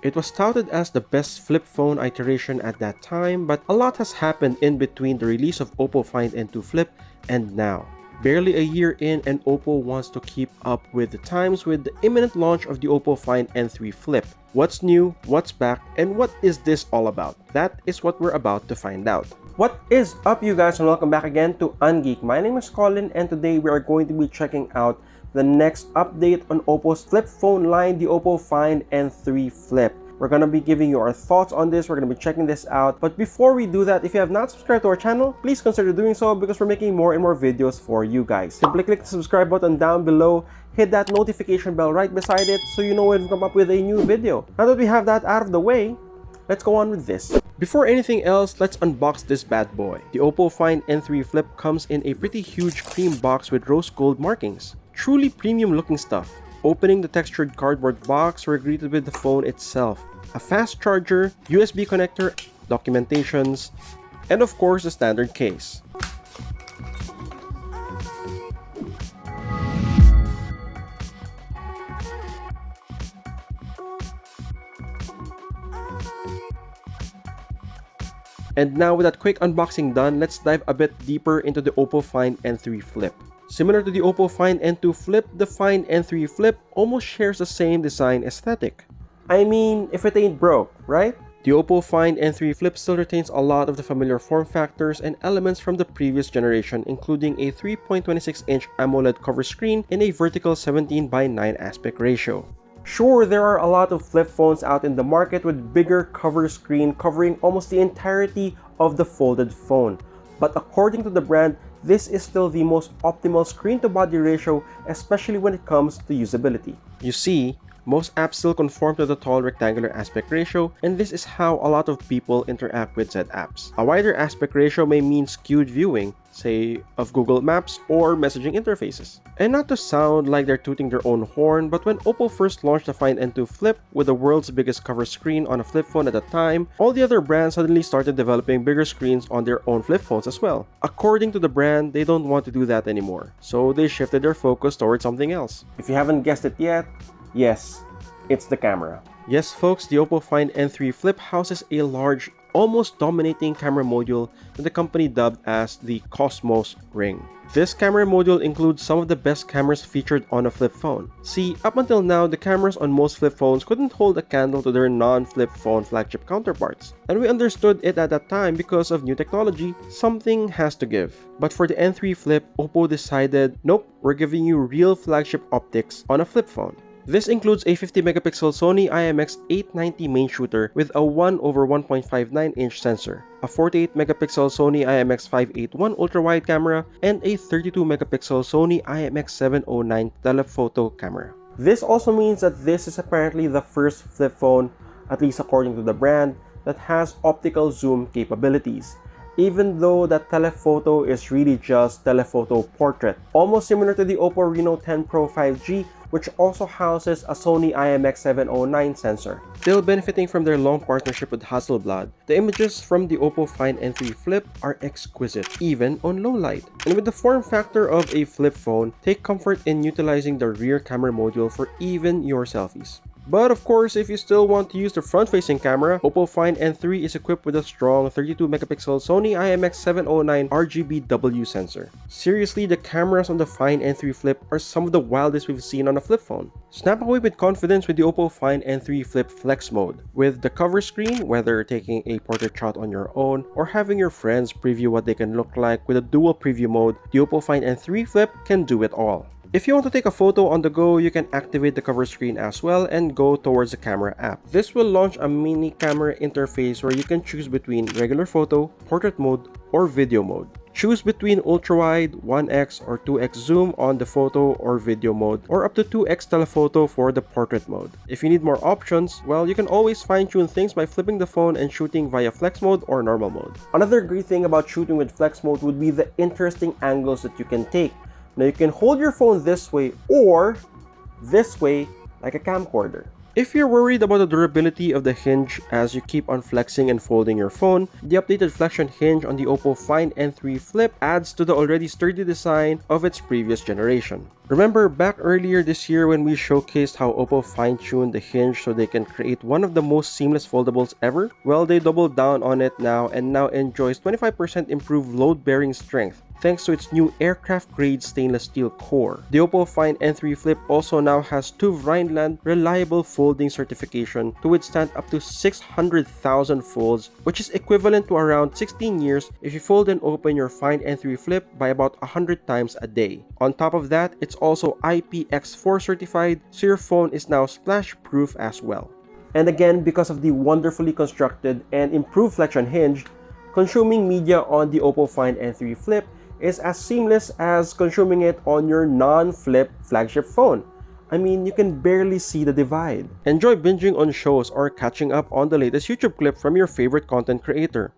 It was touted as the best flip phone iteration at that time, but a lot has happened in between the release of OPPO Find N2 Flip and now. Barely a year in, and OPPO wants to keep up with the times with the imminent launch of the OPPO Find N3 Flip. What's new, what's back, and what is this all about? That is what we're about to find out. What is up, you guys, and welcome back again to Ungeek. My name is Colin, and today we are going to be checking out the next update on OPPO's flip phone line, the OPPO Find N3 Flip. We're going to be giving you our thoughts on this. We're going to be checking this out. But before we do that, if you have not subscribed to our channel, please consider doing so because we're making more and more videos for you guys. Simply click the subscribe button down below, hit that notification bell right beside it so you know when we come up with a new video. Now that we have that out of the way, let's go on with this. Before anything else, let's unbox this bad boy. The OPPO Find N3 Flip comes in a pretty huge cream box with rose gold markings. Truly premium looking stuff. Opening the textured cardboard box, we're greeted with the phone itself, a fast charger, USB connector, documentations, and of course the standard case. And now with that quick unboxing done, let's dive a bit deeper into the OPPO Find N3 Flip. Similar to the OPPO Find N2 Flip, the Find N3 Flip almost shares the same design aesthetic. I mean, if it ain't broke, right? The OPPO Find N3 Flip still retains a lot of the familiar form factors and elements from the previous generation, including a 3.26-inch AMOLED cover screen and a vertical 17:9 aspect ratio. Sure, there are a lot of flip phones out in the market with bigger cover screen covering almost the entirety of the folded phone. But according to the brand, this is still the most optimal screen-to-body ratio, especially when it comes to usability. You see, most apps still conform to the tall rectangular aspect ratio, and this is how a lot of people interact with said apps. A wider aspect ratio may mean skewed viewing, say, of Google Maps or messaging interfaces. And not to sound like they're tooting their own horn, but when OPPO first launched the Find N2 Flip with the world's biggest cover screen on a flip phone at the time, all the other brands suddenly started developing bigger screens on their own flip phones as well. According to the brand, they don't want to do that anymore, so they shifted their focus towards something else. If you haven't guessed it yet, yes, it's the camera. Yes folks, the OPPO Find N3 Flip houses a large, almost dominating camera module that the company dubbed as the Cosmos Ring. This camera module includes some of the best cameras featured on a flip phone. See, up until now, the cameras on most flip phones couldn't hold a candle to their non-flip phone flagship counterparts. And we understood it at that time because of new technology. Something has to give. But for the N3 Flip, OPPO decided, nope, we're giving you real flagship optics on a flip phone. This includes a 50-megapixel Sony IMX890 main shooter with a 1/1.59-inch sensor, a 48-megapixel Sony IMX581 ultra-wide camera, and a 32-megapixel Sony IMX709 telephoto camera. This also means that this is apparently the first flip phone, at least according to the brand, that has optical zoom capabilities, even though that telephoto is really just telephoto portrait, almost similar to the OPPO Reno 10 Pro 5G, which also houses a Sony IMX709 sensor. Still benefiting from their long partnership with Hasselblad, the images from the OPPO Find N3 Flip are exquisite, even on low light. And with the form factor of a flip phone, take comfort in utilizing the rear camera module for even your selfies. But of course, if you still want to use the front-facing camera, OPPO Find N3 is equipped with a strong 32-megapixel Sony IMX709 RGBW sensor. Seriously, the cameras on the Find N3 Flip are some of the wildest we've seen on a flip phone. Snap away with confidence with the OPPO Find N3 Flip Flex mode. With the cover screen, whether taking a portrait shot on your own or having your friends preview what they can look like with a dual preview mode, the OPPO Find N3 Flip can do it all. If you want to take a photo on the go, you can activate the cover screen as well and go towards the camera app. This will launch a mini camera interface where you can choose between regular photo, portrait mode, or video mode. Choose between ultra-wide, 1x or 2x zoom on the photo or video mode, or up to 2x telephoto for the portrait mode. If you need more options, well, you can always fine-tune things by flipping the phone and shooting via flex mode or normal mode. Another great thing about shooting with flex mode would be the interesting angles that you can take. Now you can hold your phone this way or this way like a camcorder. If you're worried about the durability of the hinge as you keep on flexing and folding your phone, the updated flexion hinge on the OPPO Find N3 Flip adds to the already sturdy design of its previous generation. Remember back earlier this year when we showcased how OPPO fine-tuned the hinge so they can create one of the most seamless foldables ever? Well, they doubled down on it now and now enjoys 25% improved load-bearing strength thanks to its new aircraft-grade stainless steel core. The OPPO Find N3 Flip also now has TÜV Rheinland reliable folding certification to withstand up to 600,000 folds, which is equivalent to around 16 years if you fold and open your Find N3 Flip by about 100 times a day. On top of that, it's also IPX4 certified, so your phone is now splash-proof as well. And again, because of the wonderfully constructed and improved flexion hinge, consuming media on the OPPO Find N3 Flip is as seamless as consuming it on your non-flip flagship phone. I mean, you can barely see the divide. Enjoy binging on shows or catching up on the latest YouTube clip from your favorite content creator.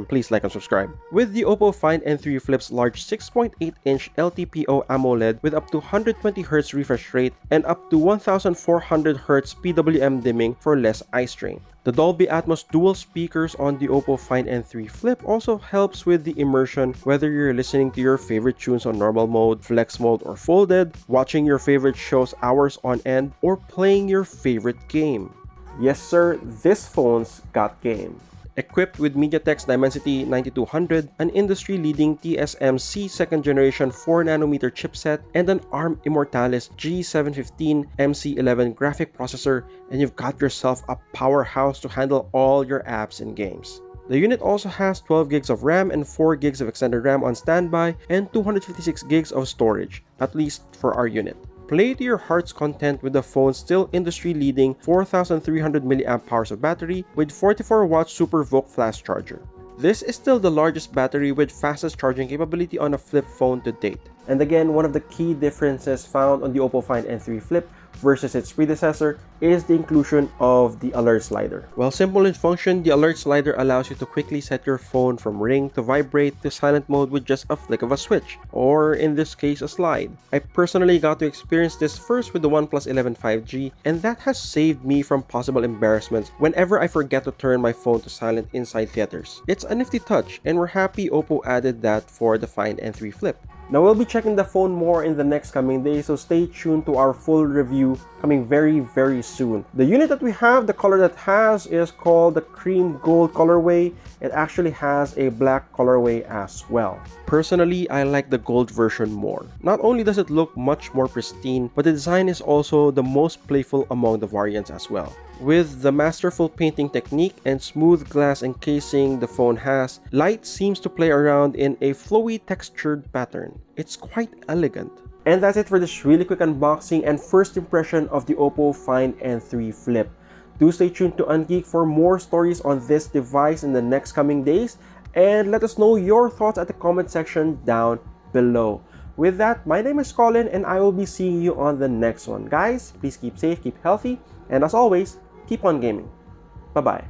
Please like and subscribe. With the OPPO Find N3 Flip's large 6.8-inch LTPO AMOLED with up to 120Hz refresh rate and up to 1400Hz PWM dimming for less eye strain. The Dolby Atmos dual speakers on the OPPO Find N3 Flip also helps with the immersion whether you're listening to your favorite tunes on normal mode, flex mode, or folded, watching your favorite shows hours on end, or playing your favorite game. Yes sir, this phone's got game. Equipped with MediaTek's Dimensity 9200, an industry-leading TSMC 2nd generation 4nm chipset, and an ARM Immortalis G715 MC11 graphic processor, and you've got yourself a powerhouse to handle all your apps and games. The unit also has 12 gigs of RAM and 4 gigs of extended RAM on standby and 256 gigs of storage, at least for our unit. Play to your heart's content with the phone's still industry-leading 4300 mAh of battery with 44W Super VOOC flash charger. This is still the largest battery with fastest charging capability on a flip phone to date. And again, one of the key differences found on the OPPO Find N3 Flip versus its predecessor is the inclusion of the alert slider. While simple in function, the alert slider allows you to quickly set your phone from ring to vibrate to silent mode with just a flick of a switch, or in this case a slide. I personally got to experience this first with the OnePlus 11 5G, and that has saved me from possible embarrassments whenever I forget to turn my phone to silent inside theaters. It's a nifty touch, and we're happy OPPO added that for the Find N3 Flip. Now we'll be checking the phone more in the next coming days, so stay tuned to our full review coming very soon. The unit that we have, the color that has, is called the cream gold colorway. It actually has a black colorway as well. Personally, I like the gold version more. Not only does it look much more pristine, but the design is also the most playful among the variants as well. With the masterful painting technique and smooth glass encasing the phone has, light seems to play around in a flowy textured pattern. It's quite elegant. And that's it for this really quick unboxing and first impression of the OPPO Find N3 Flip. Do stay tuned to Ungeek for more stories on this device in the next coming days, and let us know your thoughts at the comment section down below. With that, my name is Colin and I will be seeing you on the next one. Guys, please keep safe, keep healthy, and as always, keep on gaming. Bye-bye.